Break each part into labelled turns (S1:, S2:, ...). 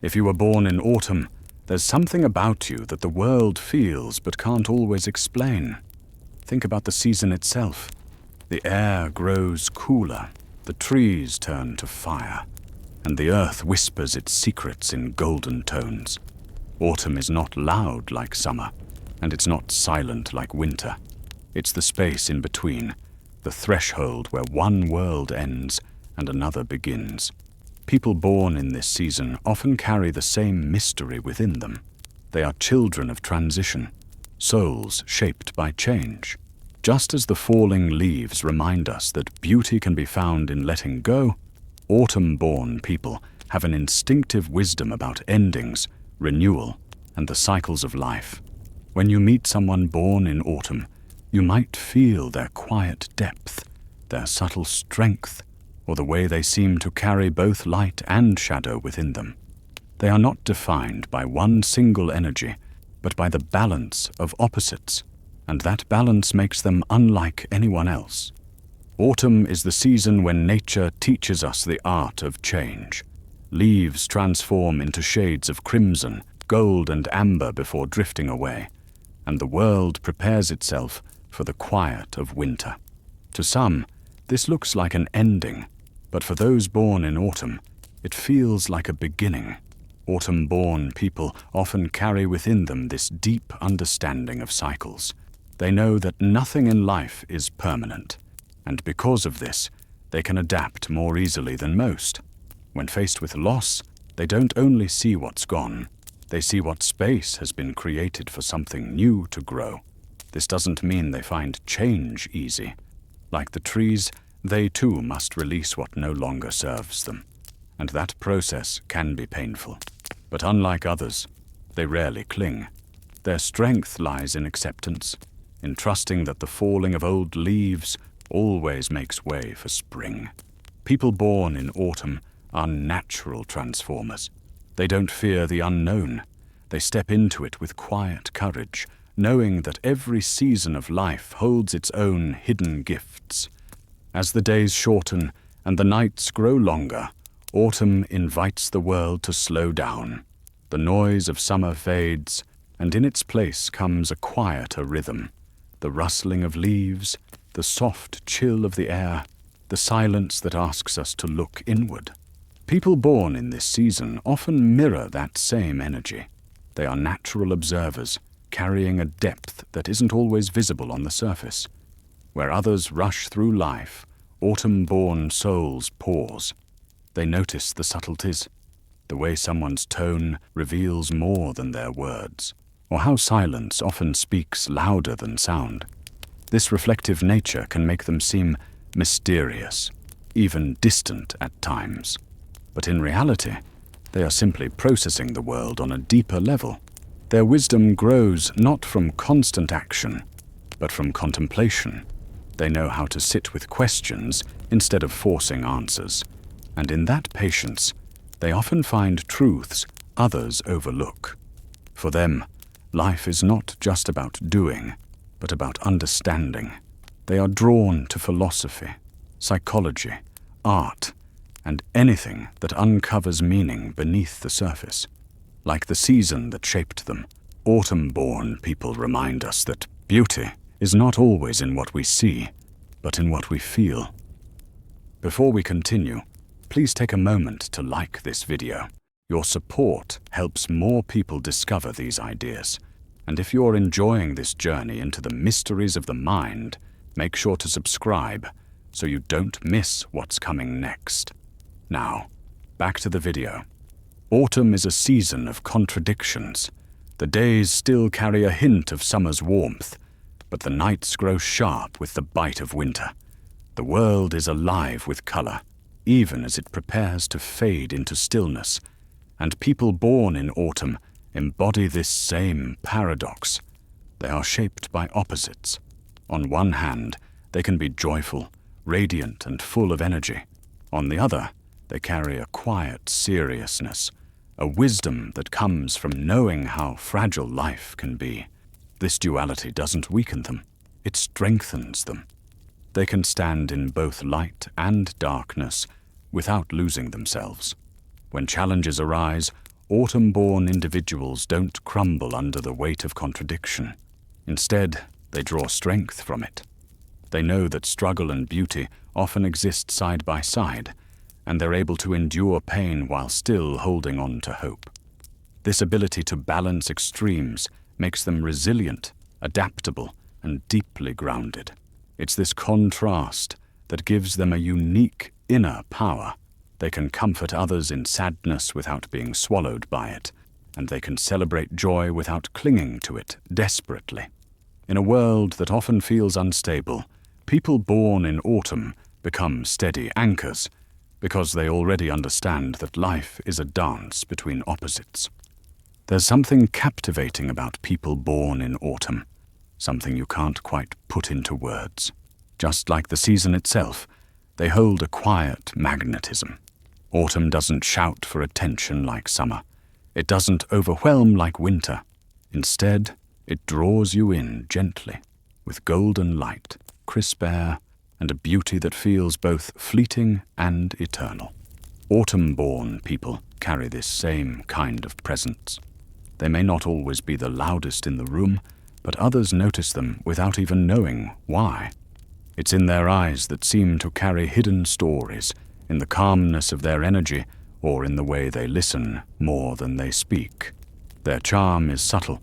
S1: If you were born in autumn, there's something about you that the world feels but can't always explain. Think about the season itself. The air grows cooler, the trees turn to fire, and the earth whispers its secrets in golden tones. Autumn is not loud like summer, and it's not silent like winter. It's the space in between, the threshold where one world ends and another begins. People born in this season often carry the same mystery within them. They are children of transition, souls shaped by change. Just as the falling leaves remind us that beauty can be found in letting go, autumn-born people have an instinctive wisdom about endings, renewal, and the cycles of life. When you meet someone born in autumn, you might feel their quiet depth, their subtle strength, or the way they seem to carry both light and shadow within them. They are not defined by one single energy, but by the balance of opposites, and that balance makes them unlike anyone else. Autumn is the season when nature teaches us the art of change. Leaves transform into shades of crimson, gold, and amber before drifting away, and the world prepares itself for the quiet of winter. To some, this looks like an ending, but for those born in autumn, it feels like a beginning. Autumn-born people often carry within them this deep understanding of cycles. They know that nothing in life is permanent, and because of this, they can adapt more easily than most. When faced with loss, they don't only see what's gone, they see what space has been created for something new to grow. This doesn't mean they find change easy. Like the trees, they too must release what no longer serves them, and that process can be painful. But unlike others, they rarely cling. Their strength lies in acceptance, in trusting that the falling of old leaves always makes way for spring. People born in autumn are natural transformers. They don't fear the unknown. They step into it with quiet courage, knowing that every season of life holds its own hidden gifts. As the days shorten and the nights grow longer, autumn invites the world to slow down. The noise of summer fades, and in its place comes a quieter rhythm. The rustling of leaves, the soft chill of the air, the silence that asks us to look inward. People born in this season often mirror that same energy. They are natural observers, carrying a depth that isn't always visible on the surface. Where others rush through life, autumn-born souls pause. They notice the subtleties, the way someone's tone reveals more than their words, or how silence often speaks louder than sound. This reflective nature can make them seem mysterious, even distant at times. But in reality, they are simply processing the world on a deeper level. Their wisdom grows not from constant action, but from contemplation. They know how to sit with questions instead of forcing answers, and in that patience, they often find truths others overlook. For them, life is not just about doing, but about understanding. They are drawn to philosophy, psychology, art, and anything that uncovers meaning beneath the surface. Like the season that shaped them, autumn-born people remind us that beauty is not always in what we see, but in what we feel. Before we continue, please take a moment to like this video. Your support helps more people discover these ideas. And if you're enjoying this journey into the mysteries of the mind, make sure to subscribe so you don't miss what's coming next. Now, back to the video. Autumn is a season of contradictions. The days still carry a hint of summer's warmth, but the nights grow sharp with the bite of winter. The world is alive with color, even as it prepares to fade into stillness, and people born in autumn embody this same paradox. They are shaped by opposites. On one hand, they can be joyful, radiant, and full of energy. On the other, they carry a quiet seriousness, a wisdom that comes from knowing how fragile life can be. This duality doesn't weaken them, it strengthens them. They can stand in both light and darkness without losing themselves. When challenges arise, autumn-born individuals don't crumble under the weight of contradiction. Instead, they draw strength from it. They know that struggle and beauty often exist side by side, and they're able to endure pain while still holding on to hope. This ability to balance extremes makes them resilient, adaptable, and deeply grounded. It's this contrast that gives them a unique inner power. They can comfort others in sadness without being swallowed by it, and they can celebrate joy without clinging to it desperately. In a world that often feels unstable, people born in autumn become steady anchors, because they already understand that life is a dance between opposites. There's something captivating about people born in autumn, something you can't quite put into words. Just like the season itself, they hold a quiet magnetism. Autumn doesn't shout for attention like summer. It doesn't overwhelm like winter. Instead, it draws you in gently, with golden light, crisp air, and a beauty that feels both fleeting and eternal. Autumn-born people carry this same kind of presence. They may not always be the loudest in the room, but others notice them without even knowing why. It's in their eyes that seem to carry hidden stories, in the calmness of their energy, or in the way they listen more than they speak. Their charm is subtle,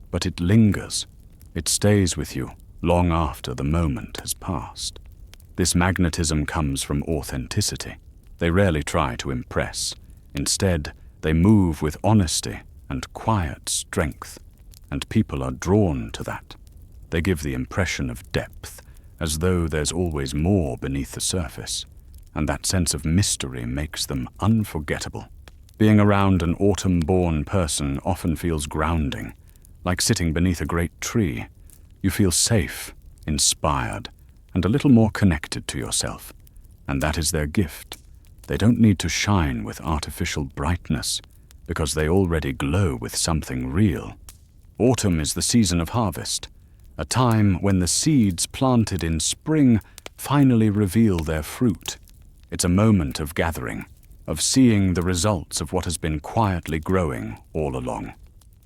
S1: but it lingers. It stays with you long after the moment has passed. This magnetism comes from authenticity. They rarely try to impress. Instead, they move with honesty and quiet strength, and people are drawn to that. They give the impression of depth, as though there's always more beneath the surface, and that sense of mystery makes them unforgettable. Being around an autumn-born person often feels grounding, like sitting beneath a great tree. You feel safe, inspired, and a little more connected to yourself. And that is their gift. They don't need to shine with artificial brightness, because they already glow with something real. Autumn is the season of harvest, a time when the seeds planted in spring finally reveal their fruit. It's a moment of gathering, of seeing the results of what has been quietly growing all along.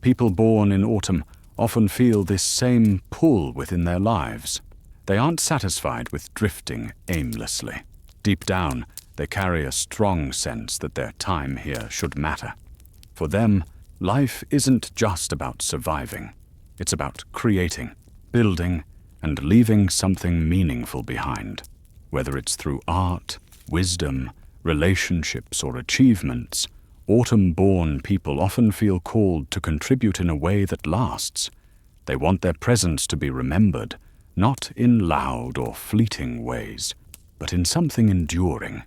S1: People born in autumn often feel this same pull within their lives. They aren't satisfied with drifting aimlessly. Deep down, they carry a strong sense that their time here should matter. For them, life isn't just about surviving. It's about creating, building, and leaving something meaningful behind. Whether it's through art, wisdom, relationships, or achievements, autumn-born people often feel called to contribute in a way that lasts. They want their presence to be remembered, not in loud or fleeting ways, but in something enduring.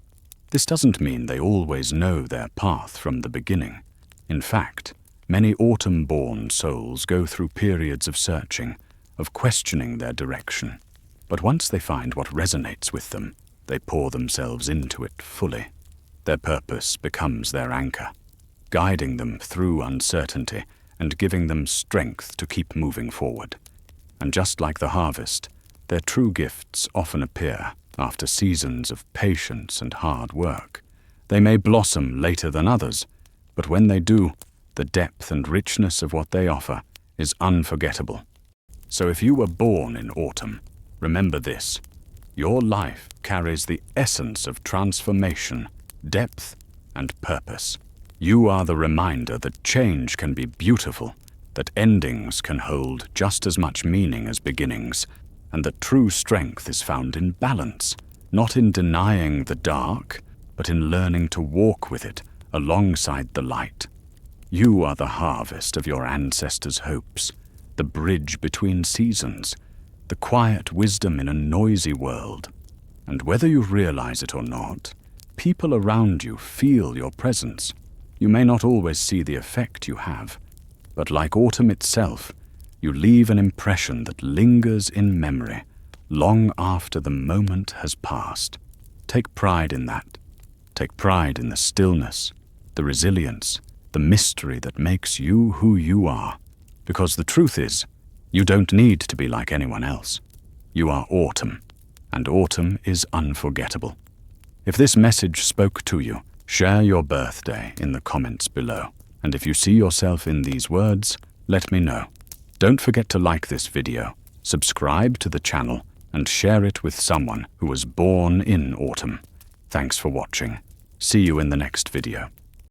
S1: This doesn't mean they always know their path from the beginning. In fact, many autumn-born souls go through periods of searching, of questioning their direction. But once they find what resonates with them, they pour themselves into it fully. Their purpose becomes their anchor, guiding them through uncertainty and giving them strength to keep moving forward. And just like the harvest, their true gifts often appear after seasons of patience and hard work. They may blossom later than others, but when they do, the depth and richness of what they offer is unforgettable. So if you were born in autumn, remember this: your life carries the essence of transformation, depth, and purpose. You are the reminder that change can be beautiful, that endings can hold just as much meaning as beginnings, and that true strength is found in balance, not in denying the dark, but in learning to walk with it alongside the light. You are the harvest of your ancestors' hopes, the bridge between seasons, the quiet wisdom in a noisy world. And whether you realize it or not, people around you feel your presence. You may not always see the effect you have, but like autumn itself, you leave an impression that lingers in memory long after the moment has passed. Take pride in that. Take pride in the stillness, the resilience, the mystery that makes you who you are. Because the truth is, you don't need to be like anyone else. You are autumn, and autumn is unforgettable. If this message spoke to you, share your birthday in the comments below. And if you see yourself in these words, let me know. Don't forget to like this video, subscribe to the channel, and share it with someone who was born in autumn. Thanks for watching. See you in the next video.